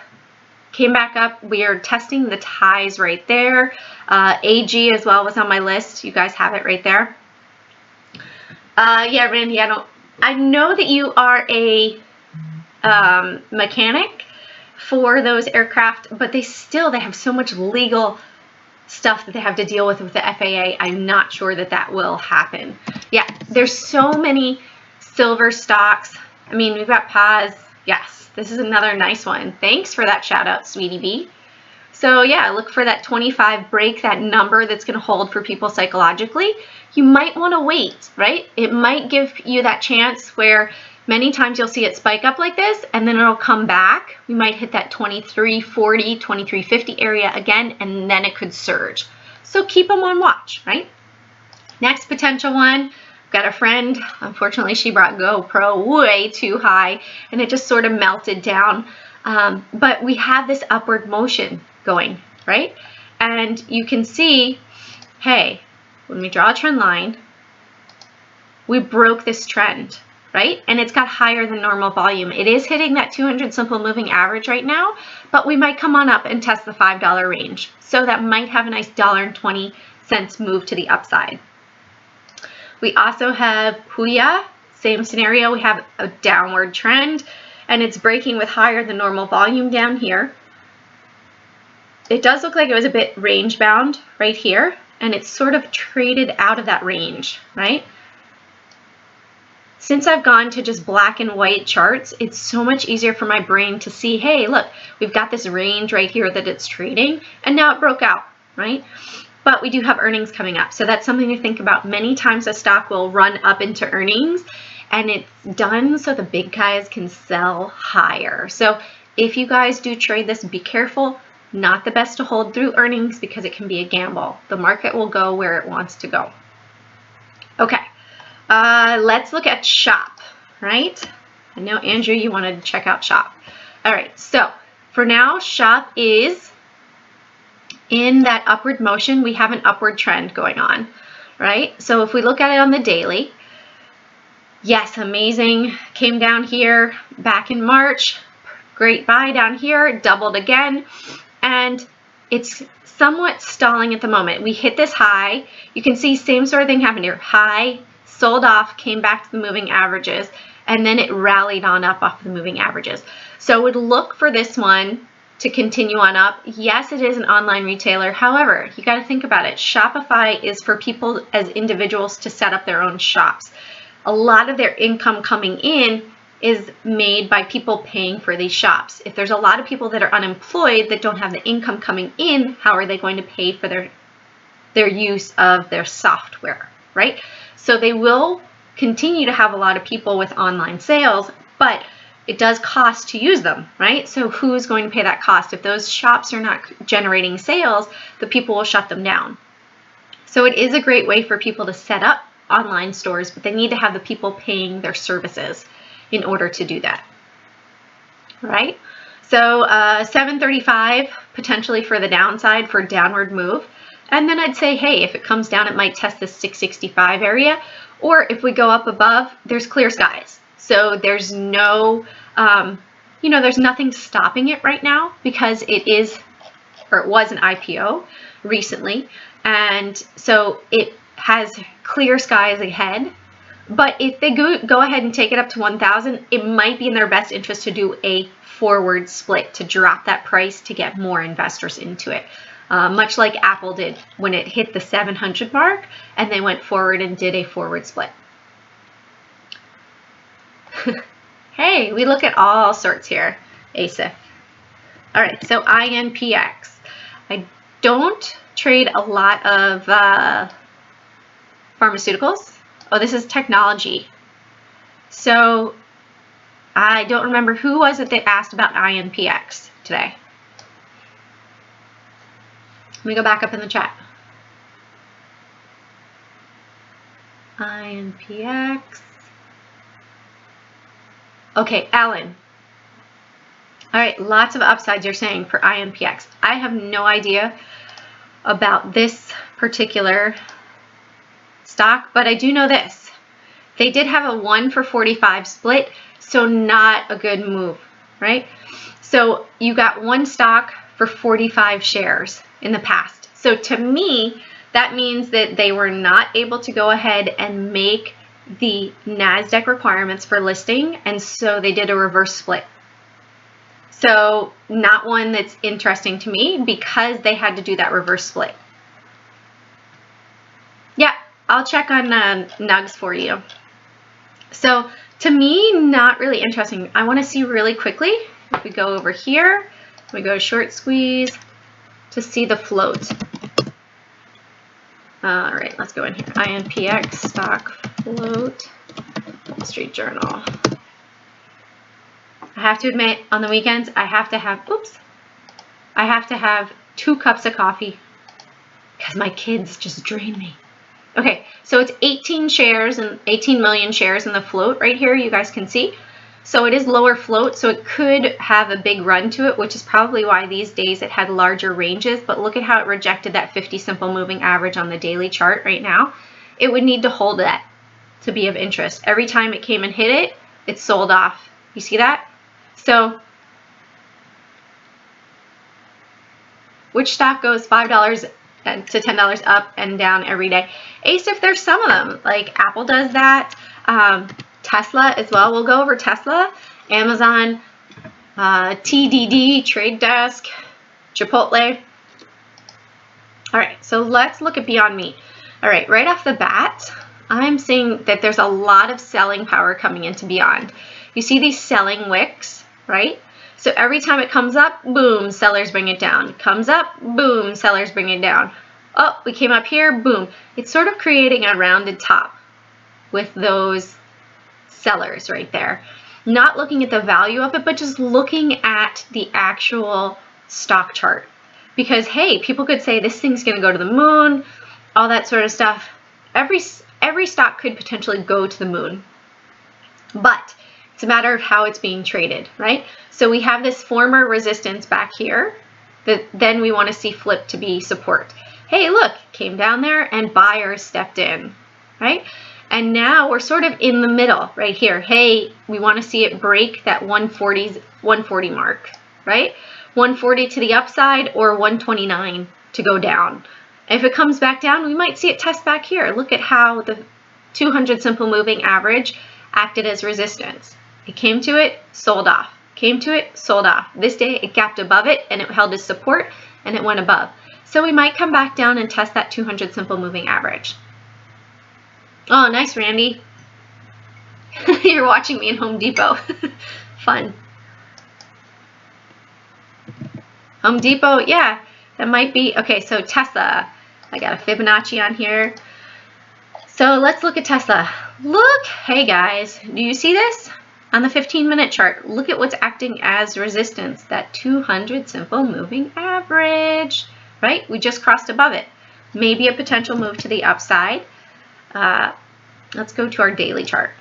came back up. We are testing the ties right there. AG as well was on my list. You guys have it right there. Yeah, Randy, I don't I know that you are a mechanic for those aircraft, but they have so much legal stuff that they have to deal with the FAA. I'm not sure that that will happen. Yeah, there's so many silver stocks. I mean, we've got Paz. Yes, this is another nice one. Thanks for that shout out, Sweetie Bee. So yeah, look for that 25 break, that number that's going to hold for people psychologically. You might want to wait, right? It might give you that chance where many times you'll see it spike up like this and then it'll come back. We might hit that 2340, 2350 area again, and then it could surge. So keep them on watch, right? Next potential one, got a friend. Unfortunately, she brought GoPro way too high and it just sort of melted down. But we have this upward motion going, right? And you can see, hey, when we draw a trend line, we broke this trend, right? And it's got higher than normal volume. It is hitting that 200 simple moving average right now, but we might come on up and test the $5 range. So that might have a nice $1.20 move to the upside. We also have Huya, same scenario. We have a downward trend and it's breaking with higher than normal volume down here. It does look like it was a bit range bound right here, and it's sort of traded out of that range, right? Since I've gone to just black and white charts, it's so much easier for my brain to see, hey, look, we've got this range right here that it's trading, and now it broke out, right? But we do have earnings coming up, so that's something to think about. Many times a stock will run up into earnings, and it's done so the big guys can sell higher. So if you guys do trade this, be careful. Not the best to hold through earnings because it can be a gamble. The market will go where it wants to go. Okay, let's look at SHOP, right? I know, Andrew, you wanted to check out SHOP. All right, so for now, SHOP is in that upward motion. We have an upward trend going on, right? So if we look at it on the daily, yes, amazing. Came down here back in March. Great buy down here, doubled again. And it's somewhat stalling at the moment. We hit this high. You can see same sort of thing happened here. High, sold off, came back to the moving averages, and then it rallied on up off the moving averages. So would look for this one to continue on up. Yes, it is an online retailer. However, you got to think about it. Shopify is for people as individuals to set up their own shops. A lot of their income coming in is made by people paying for these shops. If there's a lot of people that are unemployed that don't have the income coming in, how are they going to pay for their use of their software, right? So they will continue to have a lot of people with online sales, but it does cost to use them, right? So who's going to pay that cost? If those shops are not generating sales, the people will shut them down. So it is a great way for people to set up online stores, but they need to have the people paying their services in order to do that, right? So 735 potentially for the downside for downward move. And then I'd say, hey, if it comes down, it might test the 665 area. Or if we go up above, there's clear skies. So there's no, there's nothing stopping it right now because it is, or it was an IPO recently. And so it has clear skies ahead. But if they go ahead and take it up to 1,000, it might be in their best interest to do a forward split to drop that price to get more investors into it. Much like Apple did when it hit the 700 mark and they went forward and did a forward split. Hey, we look at all sorts here, ASIF. All right, so INPX. I don't trade a lot of pharmaceuticals. Oh, this is technology. So I don't remember who was it that asked about INPX today. Let me go back up in the chat. INPX. Okay, Alan. All right, lots of upsides you're saying for INPX. I have no idea about this particular stock, but I do know this. They did have a 1 for 45 split, so not a good move, right? So you got one stock for 45 shares in the past. So to me, that means that they were not able to go ahead and make the NASDAQ requirements for listing, and so they did a reverse split. So not one that's interesting to me because they had to do that reverse split. Yeah, I'll check on nugs for you. So to me, not really interesting. I want to see really quickly, if we go over here, we go short squeeze to see the float. All right, let's go in here. INPX stock float, Wall Street Journal. I have to admit, on the weekends, I have to have 2 cups of coffee because my kids just drain me. Okay, so it's 18 shares and 18 million shares in the float right here, you guys can see. So it is lower float, so it could have a big run to it, which is probably why these days it had larger ranges. But look at how it rejected that 50 simple moving average on the daily chart right now. It would need to hold that to be of interest. Every time it came and hit it, it sold off. You see that? So which stock goes $5 to $10 up and down every day? ASIF, there's some of them, like Apple does that. Tesla as well. We'll go over Tesla, Amazon, TDD, Trade Desk, Chipotle. All right, so let's look at Beyond Meat. All right, right off the bat, I'm seeing that there's a lot of selling power coming into Beyond. You see these selling wicks, right? So every time it comes up, boom, sellers bring it down. Comes up, boom, sellers bring it down. Oh, we came up here, boom. It's sort of creating a rounded top with those sellers right there. Not looking at the value of it, but just looking at the actual stock chart. Because, hey, people could say this thing's going to go to the moon, all that sort of stuff. Every stock could potentially go to the moon. But it's a matter of how it's being traded, right? So we have this former resistance back here that then we want to see flip to be support. Hey, look, came down there and buyers stepped in, right? And now we're sort of in the middle right here. Hey, we want to see it break that 140 mark, right? 140 to the upside or 129 to go down. If it comes back down, we might see it test back here. Look at how the 200 simple moving average acted as resistance. It came to it, sold off. Came to it, sold off. This day it gapped above it and it held as support and it went above. So we might come back down and test that 200 simple moving average. Oh, nice, Randy. You're watching me in Home Depot. Fun. Home Depot, yeah, that might be. Okay, so Tesla. I got a Fibonacci on here. So let's look at Tesla. Look, hey guys, do you see this? On the 15-minute chart, look at what's acting as resistance, that 200 simple moving average, right? We just crossed above it. Maybe a potential move to the upside. Let's go to our daily chart.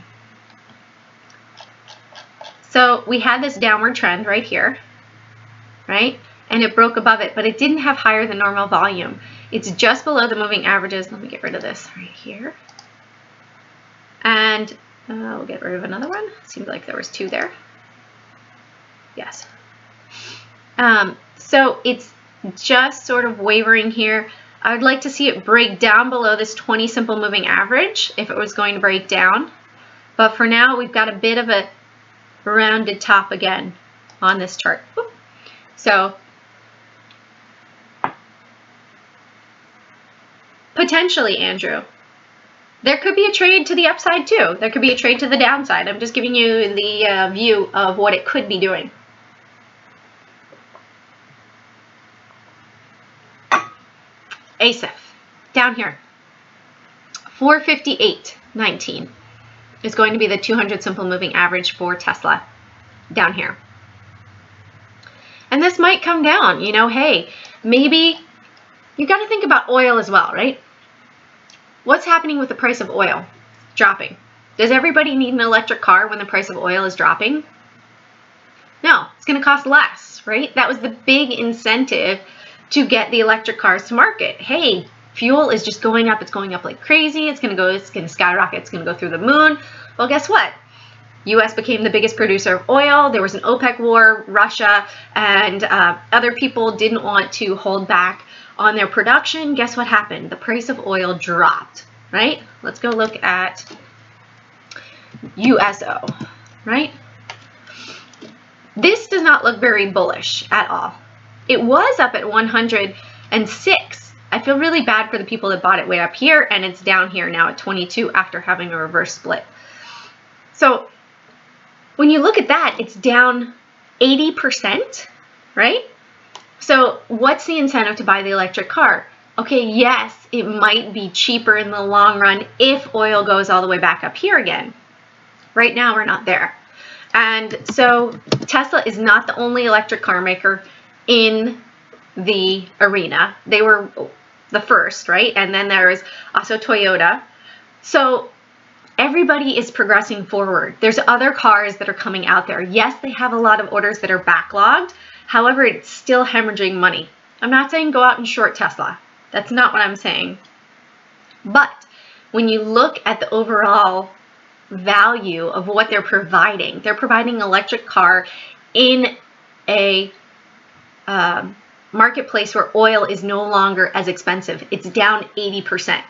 So we had this downward trend right here, right? And it broke above it, but it didn't have higher than normal volume. It's just below the moving averages. Let me get rid of this right here. And we'll get rid of another one. Seems like there was 2 there. Yes. So it's just sort of wavering here. I would like to see it break down below this 20 simple moving average if it was going to break down. But for now, we've got a bit of a rounded top again on this chart. Oop. So potentially, Andrew, there could be a trade to the upside too. There could be a trade to the downside. I'm just giving you the view of what it could be doing. ASIF, down here, 458.19 is going to be the 200 simple moving average for Tesla down here. And this might come down, you know, hey, maybe you got to think about oil as well, right? What's happening with the price of oil? Dropping. Does everybody need an electric car when the price of oil is dropping? No, it's going to cost less, right? That was the big incentive to get the electric cars to market. Hey, fuel is just going up. It's going up like crazy. It's going to skyrocket. It's going to go through the moon. Well, guess what? U.S. became the biggest producer of oil. There was an OPEC war. Russia and other people didn't want to hold back on their production. Guess what happened? The price of oil dropped, right? Let's go look at USO, right? This does not look very bullish at all. It was up at 106. I feel really bad for the people that bought it way up here, and it's down here now at 22 after having a reverse split. So when you look at that, it's down 80%, right? So what's the incentive to buy the electric car? Okay, yes, it might be cheaper in the long run if oil goes all the way back up here again. Right now, we're not there. And so Tesla is not the only electric car maker in the arena. They were the first, right? And then there is also Toyota. So everybody is progressing forward. There's other cars that are coming out there. Yes, they have a lot of orders that are backlogged. However, it's still hemorrhaging money. I'm not saying go out and short Tesla. That's not what I'm saying. But when you look at the overall value of what they're providing an electric car in a marketplace where oil is no longer as expensive. It's down 80%.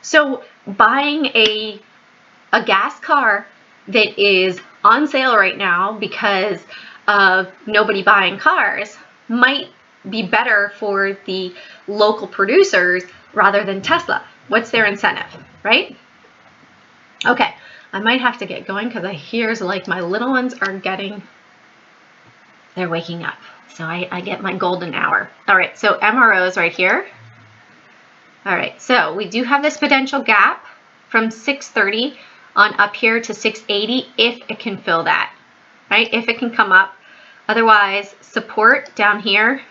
So buying a gas car that is on sale right now because of nobody buying cars might be better for the local producers rather than Tesla. What's their incentive, right? Okay, I might have to get going because I hear like my little ones are they're waking up. So I get my golden hour. All right, so MROs right here. All right, so we do have this potential gap from 630 on up here to 680 if it can fill that, right? If it can come up. Otherwise, support down here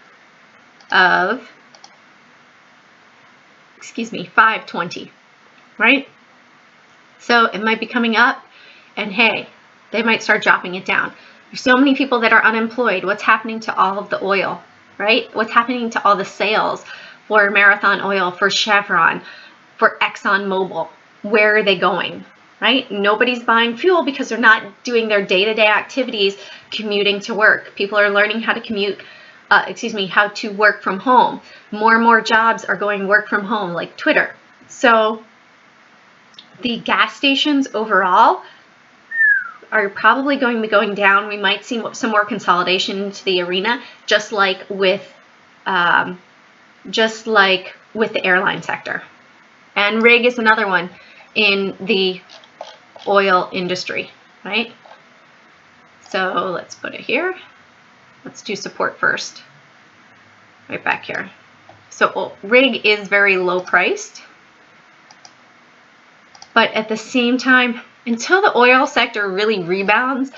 of, 520, right? So it might be coming up, and hey, they might start dropping it down. There's so many people that are unemployed. What's happening to all of the oil, right? What's happening to all the sales for Marathon Oil, for Chevron, for ExxonMobil? Where are they going, right? Nobody's buying fuel because they're not doing their day-to-day activities, commuting to work. People are learning how to commute, how to work from home. More and more jobs are going work from home, like Twitter. So the gas stations overall are probably going to be going down. We might see some more consolidation into the arena, just like with the airline sector. And rig is another one in the oil industry, right? So let's put it here. Let's do support first, right back here. So rig is very low priced, but at the same time, until the oil sector really rebounds,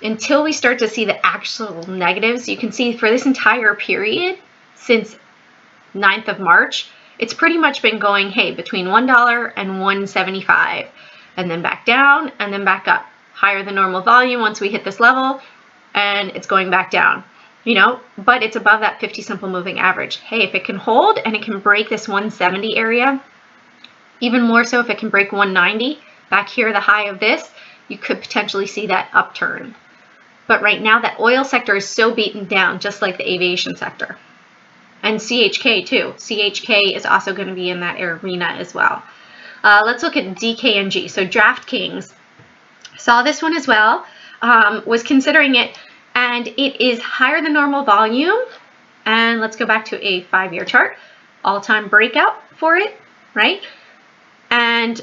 until we start to see the actual negatives, you can see for this entire period since 9th of March, it's pretty much been going, hey, between $1 and $1.75, and then back down and then back up. Higher than normal volume once we hit this level, and it's going back down, but it's above that 50 simple moving average. Hey, if it can hold and it can break this 170 area, even more so if it can break 190, back here, the high of this, you could potentially see that upturn. But right now, that oil sector is so beaten down, just like the aviation sector. And CHK too. CHK is also going to be in that arena as well. Let's look at DKNG. So DraftKings, saw this one as well, was considering it, and it is higher than normal volume. And let's go back to a 5-year chart. All-time breakout for it, right? And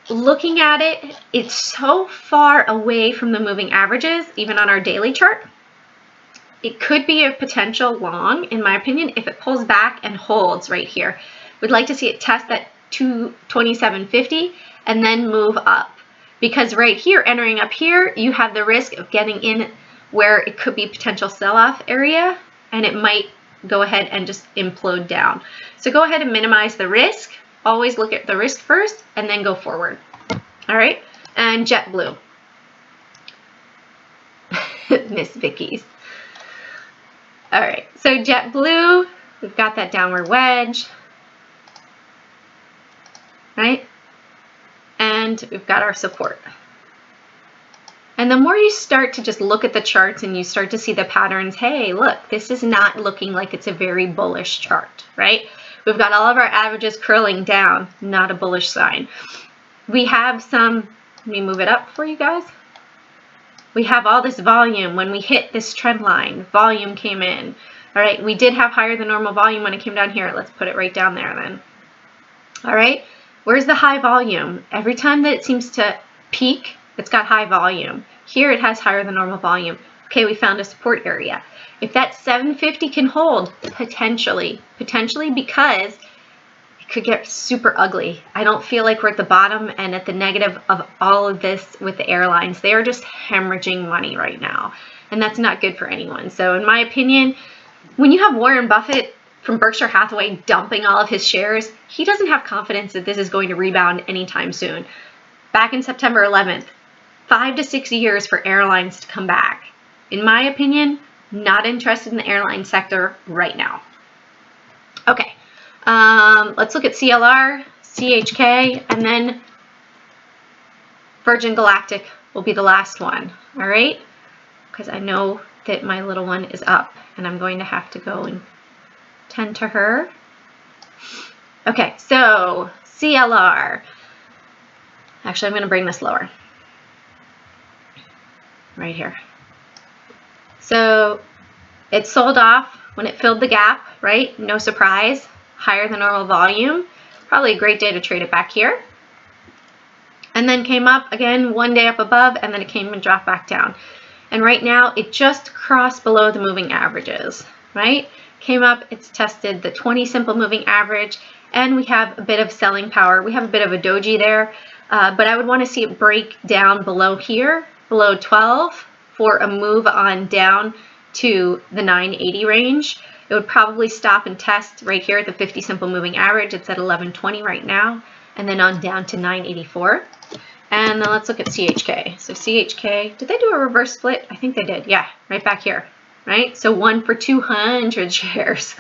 looking at it, it's so far away from the moving averages, even on our daily chart. It could be a potential long, in my opinion, if it pulls back and holds right here. We'd like to see it test that 227.50 and then move up. Because right here, entering up here, you have the risk of getting in where it could be potential sell-off area, and it might go ahead and just implode down. So go ahead and minimize the risk. Always look at the risk first and then go forward. All right, and JetBlue. Miss Vicky's. All right, so JetBlue, we've got that downward wedge, right? And we've got our support. And the more you start to just look at the charts and you start to see the patterns, hey, look, this is not looking like it's a very bullish chart, right? We've got all of our averages curling down, not a bullish sign. We have some Let me move it up for you guys. We have all this volume. When we hit this trend line, volume came in. All right, we did have higher than normal volume when it came down here. Let's put it right down there then. All right, where's the high volume? Every time that it seems to peak, it's got high volume. Here it has higher than normal volume. Okay, we found a support area. If that 750 can hold, potentially because it could get super ugly. I don't feel like we're at the bottom and at the negative of all of this with the airlines. They are just hemorrhaging money right now, and that's not good for anyone. So in my opinion, when you have Warren Buffett from Berkshire Hathaway dumping all of his shares, he doesn't have confidence that this is going to rebound anytime soon. Back in September 11th, 5 to 6 years for airlines to come back. In my opinion, not interested in the airline sector right now. Okay, let's look at CLR, CHK, and then Virgin Galactic will be the last one, all right? Because I know that my little one is up, and I'm going to have to go and tend to her. Okay, so CLR. Actually, I'm going to bring this lower. Right here. So it sold off when it filled the gap, right? No surprise. Higher than normal volume. Probably a great day to trade it back here. And then came up again, one day up above, and then it came and dropped back down. And right now, it just crossed below the moving averages, right? Came up, it's tested the 20 simple moving average, and we have a bit of selling power. We have a bit of a doji there, but I would want to see it break down below here, below 12, for a move on down to the 980 range. It would probably stop and test right here at the 50 simple moving average. It's at 1120 right now, and then on down to 984. And then let's look at CHK. So CHK, did they do a reverse split? I think they did. Yeah, right back here, right? So 1 for 200 shares.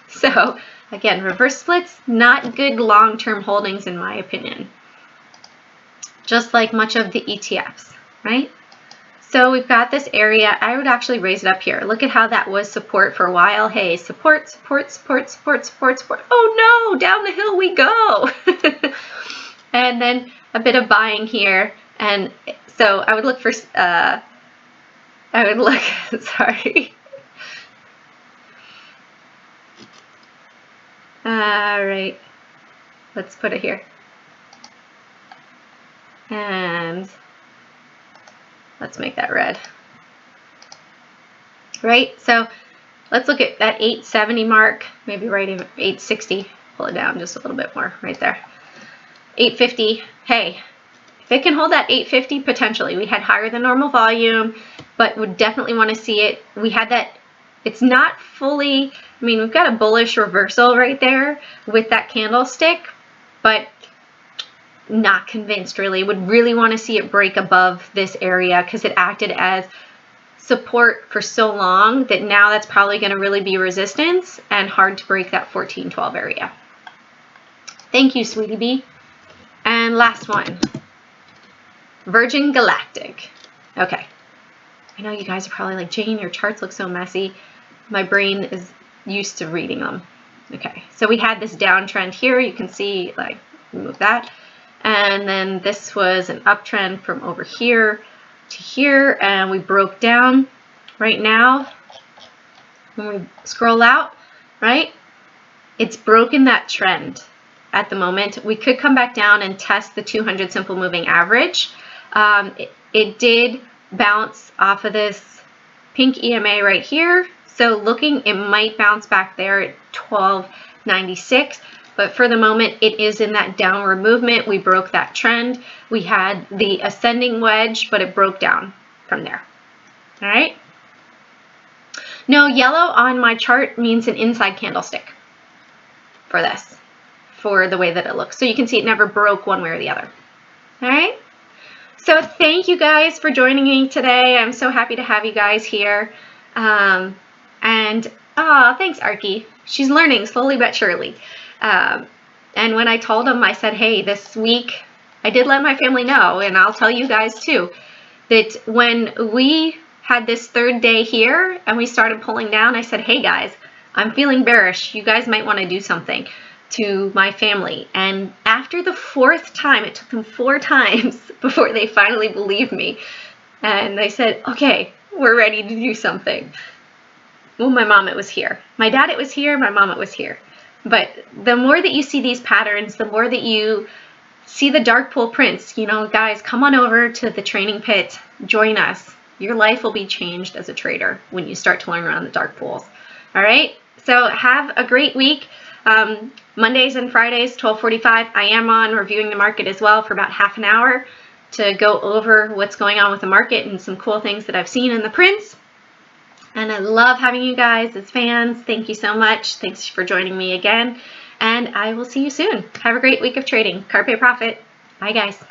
So again, reverse splits, not good long-term holdings in my opinion. Just like much of the ETFs, right? So we've got this area. I would actually raise it up here. Look at how that was support for a while. Hey, support, support, support, support, support, support. Oh no, down the hill we go. And then a bit of buying here. And so I would look for, sorry. All right, let's put it here. And let's make that red. Right, so let's look at that 870 mark, maybe right in 860. Pull it down just a little bit more right there. 850, hey, if it can hold that 850, potentially. We had higher than normal volume, but would definitely want to see it. We had that, it's not fully, I mean, we've got a bullish reversal right there with that candlestick, but not convinced really. Would really want to see it break above this area because it acted as support for so long that now that's probably going to really be resistance and hard to break that 1412 area. Thank you, sweetie bee. And last one, Virgin Galactic. Okay, I know you guys are probably like, Jane, your charts look so messy. My brain is used to reading them. Okay, so we had this downtrend here. You can see, like, remove that. And then this was an uptrend from over here to here, and we broke down right now. When we scroll out, right, it's broken that trend at the moment. We could come back down and test the 200 simple moving average. It did bounce off of this pink EMA right here. So looking, it might bounce back there at 1296. But for the moment, it is in that downward movement. We broke that trend. We had the ascending wedge, but it broke down from there. All right. No, yellow on my chart means an inside candlestick for this, for the way that it looks. So you can see it never broke one way or the other. All right. So thank you guys for joining me today. I'm so happy to have you guys here. Thanks, Arky. She's learning slowly but surely. And when I told them, I said, hey, this week, I did let my family know, and I'll tell you guys too, that when we had this third day here and we started pulling down, I said, hey guys, I'm feeling bearish. You guys might want to do something. to my family. And after the fourth time, it took them 4 times before they finally believed me. And they said, okay, we're ready to do something. Well, my mom, it was here. My dad, it was here. My mom, it was here. But the more that you see these patterns, the more that you see the dark pool prints, guys, come on over to the training pit. Join us. Your life will be changed as a trader when you start to learn around the dark pools. All right? So have a great week. Mondays and Fridays, 12:45, I am on reviewing the market as well for about half an hour to go over what's going on with the market and some cool things that I've seen in the prints. And I love having you guys as fans. Thank you so much. Thanks for joining me again. And I will see you soon. Have a great week of trading. Carpe Profit. Bye, guys.